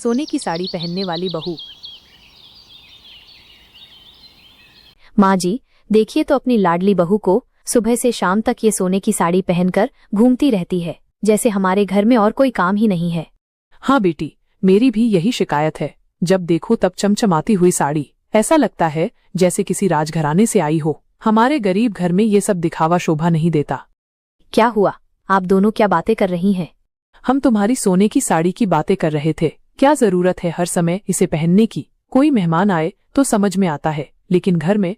सोने की साड़ी पहनने वाली बहू। माँ जी, देखिए तो अपनी लाडली बहू को, सुबह से शाम तक ये सोने की साड़ी पहनकर घूमती रहती है, जैसे हमारे घर में और कोई काम ही नहीं है। हाँ बेटी, मेरी भी यही शिकायत है। जब देखो तब चमचमाती हुई साड़ी, ऐसा लगता है जैसे किसी राजघराने से आई हो। हमारे गरीब घर में ये सब दिखावा शोभा नहीं देता। क्या हुआ? आप दोनों क्या बातें कर रही हैं? हम तुम्हारी सोने की साड़ी की बातें कर रहे थे। क्या जरूरत है हर समय इसे पहनने की? कोई मेहमान आए तो समझ में आता है, लेकिन घर में।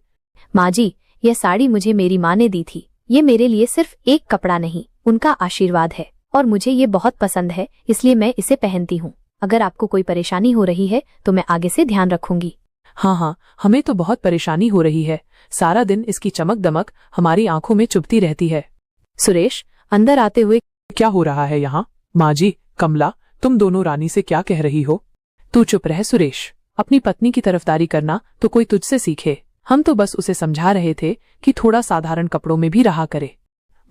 माँ जी, यह साड़ी मुझे मेरी माँ ने दी थी। ये मेरे लिए सिर्फ एक कपड़ा नहीं, उनका आशीर्वाद है और मुझे ये बहुत पसंद है, इसलिए मैं इसे पहनती हूँ। अगर आपको कोई परेशानी हो रही है तो मैं आगे से ध्यान रखूंगी। हाँ, हमें तो बहुत परेशानी हो रही है। सारा दिन इसकी चमक दमक हमारी आंखों में चुभती रहती है। सुरेश अंदर आते हुए, क्या हो रहा है यहाँ? माँ जी, कमला, तुम दोनों रानी से क्या कह रही हो? तू चुप रह सुरेश। अपनी पत्नी की तरफदारी करना तो कोई तुझसे सीखे। हम तो बस उसे समझा रहे थे कि थोड़ा साधारण कपड़ों में भी रहा करे।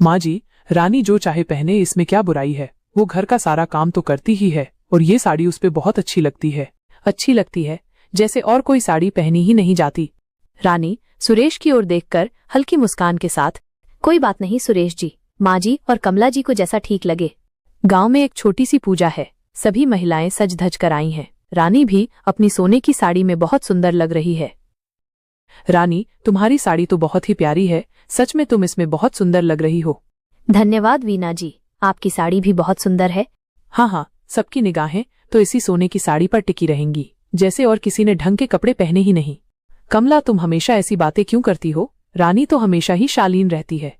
माँ जी, रानी जो चाहे पहने, इसमें क्या बुराई है? वो घर का सारा काम तो करती ही है और ये साड़ी उस पे बहुत अच्छी लगती है। अच्छी लगती है जैसे और कोई साड़ी पहनी ही नहीं जाती। रानी सुरेश की ओर देखकर हल्की मुस्कान के साथ, कोई बात नहीं सुरेश जी, माँ जी और कमला जी को जैसा ठीक लगे। गांव में एक छोटी सी पूजा है, सभी महिलाएं सज धज कर आई हैं। रानी भी अपनी सोने की साड़ी में बहुत सुंदर लग रही है। रानी, तुम्हारी साड़ी तो बहुत ही प्यारी है। सच में तुम इसमें बहुत सुंदर लग रही हो। धन्यवाद वीना जी, आपकी साड़ी भी बहुत सुंदर है। हाँ, सबकी निगाहें तो इसी सोने की साड़ी पर टिकी रहेंगी, जैसे और किसी ने ढंग के कपड़े पहने ही नहीं। कमला, तुम हमेशा ऐसी बातें क्यों करती हो? रानी तो हमेशा ही शालीन रहती है।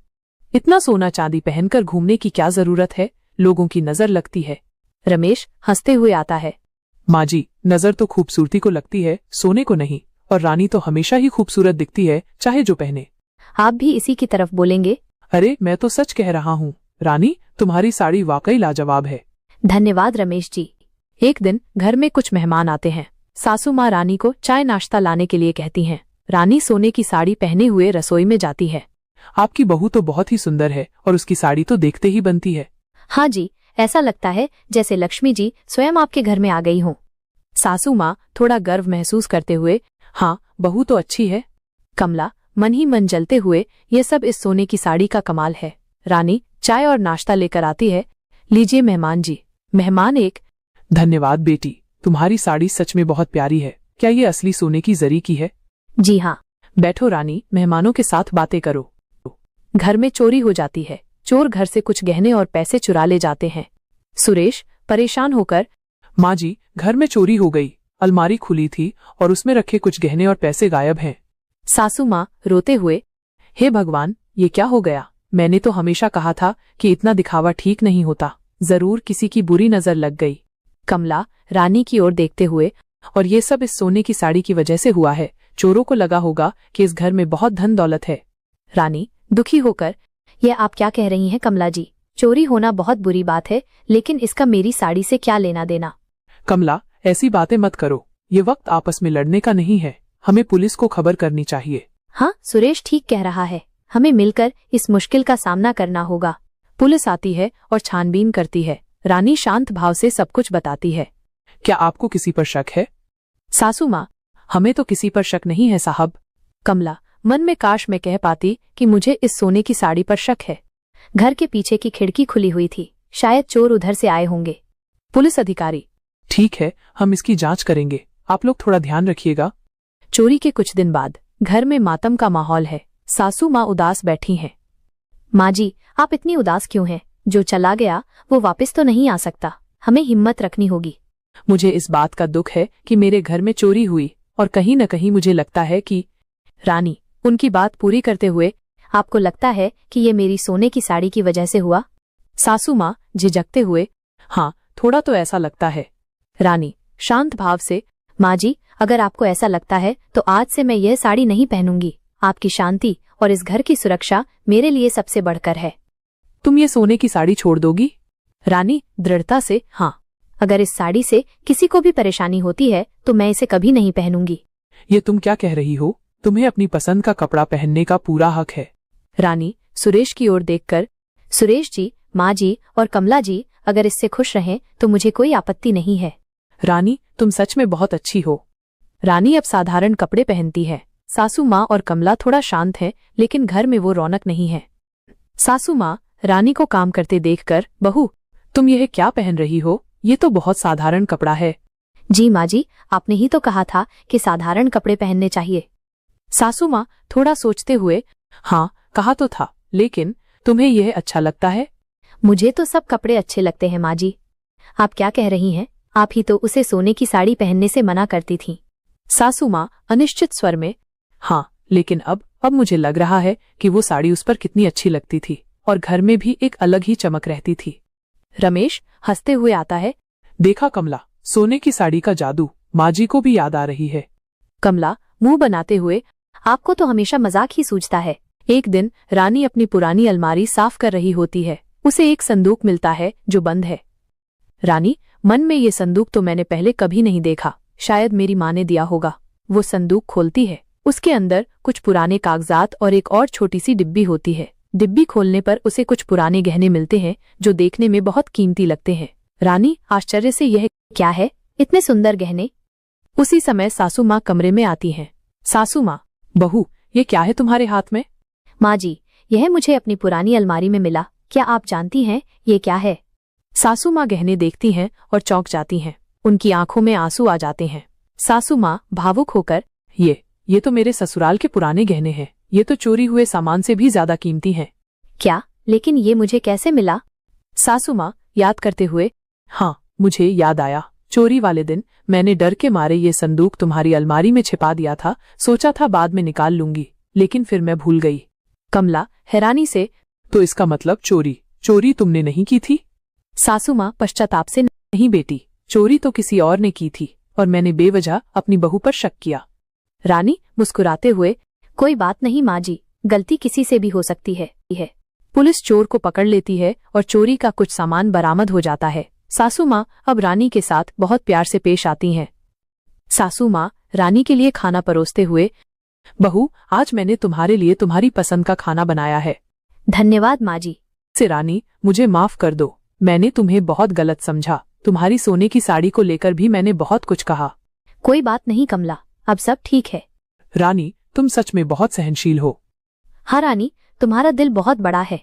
इतना सोना चांदी पहनकर घूमने की क्या जरूरत है? लोगों की नजर लगती है। रमेश हंसते हुए आता है। माँ जी, नजर तो खूबसूरती को लगती है, सोने को नहीं। और रानी तो हमेशा ही खूबसूरत दिखती है, चाहे जो पहने। आप भी इसी की तरफ बोलेंगे? अरे, मैं तो सच कह रहा हूँ। रानी, तुम्हारी साड़ी वाकई लाजवाब है। धन्यवाद रमेश जी। एक दिन घर में कुछ मेहमान आते हैं। सासू माँ रानी को चाय नाश्ता लाने के लिए कहती हैं। रानी सोने की साड़ी पहने हुए रसोई में जाती है। आपकी बहू तो बहुत ही सुंदर है और उसकी साड़ी तो देखते ही बनती है। हाँ जी, ऐसा लगता है जैसे लक्ष्मी जी स्वयं आपके घर में आ गई हों। सासू माँ थोड़ा गर्व महसूस करते हुए, हाँ, बहू तो अच्छी है। कमला मन ही मन जलते हुए, ये सब इस सोने की साड़ी का कमाल है। रानी चाय और नाश्ता लेकर आती है। लीजिए मेहमान जी। मेहमान एक, धन्यवाद बेटी, तुम्हारी साड़ी सच में बहुत प्यारी है। क्या ये असली सोने की जरी की है? जी हाँ। बैठो रानी, मेहमानों के साथ बातें करो। घर में चोरी हो जाती है। चोर घर से कुछ गहने और पैसे चुरा ले जाते हैं। सुरेश परेशान होकर, माँ जी, घर में चोरी हो गई। अलमारी खुली थी और उसमें रखे कुछ गहने और पैसे गायब हैं। सासू माँ रोते हुए, हे भगवान, ये क्या हो गया? मैंने तो हमेशा कहा था कि इतना दिखावा ठीक नहीं होता। जरूर किसी की बुरी नजर लग गई। कमला रानी की ओर देखते हुए, और ये सब इस सोने की साड़ी की वजह से हुआ है। चोरों को लगा होगा कि इस घर में बहुत धन दौलत है। रानी दुखी होकर, यह आप क्या कह रही हैं कमला जी? चोरी होना बहुत बुरी बात है, लेकिन इसका मेरी साड़ी से क्या लेना देना? कमला, ऐसी बातें मत करो। ये वक्त आपस में लड़ने का नहीं है। हमें पुलिस को खबर करनी चाहिए। हाँ, सुरेश ठीक कह रहा है। हमें मिलकर इस मुश्किल का सामना करना होगा। पुलिस आती है और छानबीन करती है। रानी शांत भाव से सब कुछ बताती है। क्या आपको किसी पर शक है? सासू माँ, हमें तो किसी पर शक नहीं है साहब। कमला मन में काश मैं कह पाती कि मुझे इस सोने की साड़ी पर शक है। घर के पीछे की खिड़की खुली हुई थी, शायद चोर उधर से आए होंगे। पुलिस अधिकारी, ठीक है, हम इसकी जांच करेंगे। आप लोग थोड़ा ध्यान रखिएगा। चोरी के कुछ दिन बाद घर में मातम का माहौल है। सासू माँ उदास बैठी हैं। माँ जी, आप इतनी उदास क्यों हैं? जो चला गया वो वापस तो नहीं आ सकता। हमें हिम्मत रखनी होगी। मुझे इस बात का दुख है कि मेरे घर में चोरी हुई और कहीं न कहीं मुझे लगता है कि। रानी उनकी बात पूरी करते हुए, आपको लगता है कि ये मेरी सोने की साड़ी की वजह से हुआ? सासू माँ झिझकते हुए, हाँ, थोड़ा तो ऐसा लगता है। रानी शांत भाव से, माँ जी, अगर आपको ऐसा लगता है तो आज से मैं यह साड़ी नहीं पहनूंगी। आपकी शांति और इस घर की सुरक्षा मेरे लिए सबसे बढ़कर है। तुम ये सोने की साड़ी छोड़ दोगी? रानी दृढ़ता से, हाँ। अगर इस साड़ी से किसी को भी परेशानी होती है तो मैं इसे कभी नहीं पहनूंगी। ये तुम क्या कह रही हो? तुम्हें अपनी पसंद का कपड़ा पहनने का पूरा हक है। रानी सुरेश की ओर देखकर, सुरेश जी, माँ जी और कमला जी अगर इससे खुश रहें तो मुझे कोई आपत्ति नहीं है। रानी, तुम सच में बहुत अच्छी हो। रानी अब साधारण कपड़े पहनती है। सासू माँ और कमला थोड़ा शांत है, लेकिन घर में वो रौनक नहीं है। सासू माँ रानी को काम करते देखकर, बहू, तुम यह क्या पहन रही हो? ये तो बहुत साधारण कपड़ा है। जी माँ जी, आपने ही तो कहा था कि साधारण कपड़े पहनने चाहिए। सासू माँ थोड़ा सोचते हुए, हाँ कहा तो था, लेकिन तुम्हें यह अच्छा लगता है? मुझे तो सब कपड़े अच्छे लगते हैं माँ जी। आप क्या कह रही हैं? आप ही तो उसे सोने की साड़ी पहनने से मना करती थीं। सासू माँ अनिश्चित स्वर में, हाँ लेकिन अब मुझे लग रहा है कि वो साड़ी उस पर कितनी अच्छी लगती थी और घर में भी एक अलग ही चमक रहती थी। रमेश हंसते हुए आता है। देखा कमला, सोने की साड़ी का जादू माँ जी को भी याद आ रही है। कमला मुंह बनाते हुए, आपको तो हमेशा मजाक ही सूझता है। एक दिन रानी अपनी पुरानी अलमारी साफ कर रही होती है। उसे एक संदूक मिलता है जो बंद है। रानी मन में ये संदूक तो मैंने पहले कभी नहीं देखा, शायद मेरी माँ ने दिया होगा। वो संदूक खोलती है। उसके अंदर कुछ पुराने कागजात और एक और छोटी सी डिब्बी होती है। डिब्बी खोलने पर उसे कुछ पुराने गहने मिलते हैं जो देखने में बहुत कीमती लगते हैं। रानी आश्चर्य से, यह क्या है? इतने सुंदर गहने? उसी समय सासू माँ कमरे में आती हैं। सासू माँ, बहू ये क्या है तुम्हारे हाथ में? माँ जी, यह मुझे अपनी पुरानी अलमारी में मिला। क्या आप जानती हैं ये क्या है? सासू माँ गहने देखती हैं और चौंक जाती हैं। उनकी आंखों में आंसू आ जाते हैं। सासू माँ भावुक होकर, ये तो मेरे ससुराल के पुराने गहने हैं। ये तो चोरी हुए सामान से भी ज्यादा कीमती हैं। क्या? लेकिन ये मुझे कैसे मिला? सासू माँ याद करते हुए, हाँ मुझे याद आया। चोरी वाले दिन मैंने डर के मारे ये संदूक तुम्हारी अलमारी में छिपा दिया था। सोचा था बाद में निकाल लूंगी, लेकिन फिर मैं भूल गई। कमला हैरानी से, तो इसका मतलब चोरी तुमने नहीं की थी? सासू माँ पश्चाताप से, नहीं बेटी, चोरी तो किसी और ने की थी और मैंने बेवजह अपनी बहू पर शक किया। रानी मुस्कुराते हुए, कोई बात नहीं माँ जी, गलती किसी से भी हो सकती है। पुलिस चोर को पकड़ लेती है और चोरी का कुछ सामान बरामद हो जाता है। सासू माँ अब रानी के साथ बहुत प्यार से पेश आती हैं। सासू माँ रानी के लिए खाना परोसते हुए, बहू आज मैंने तुम्हारे लिए तुम्हारी पसंद का खाना बनाया है। धन्यवाद माँ जी। से रानी मुझे माफ कर दो, मैंने तुम्हें बहुत गलत समझा। तुम्हारी सोने की साड़ी को लेकर भी मैंने बहुत कुछ कहा। कोई बात नहीं कमला, अब सब ठीक है। रानी तुम सच में बहुत सहनशील हो। हाँ रानी, तुम्हारा दिल बहुत बड़ा है।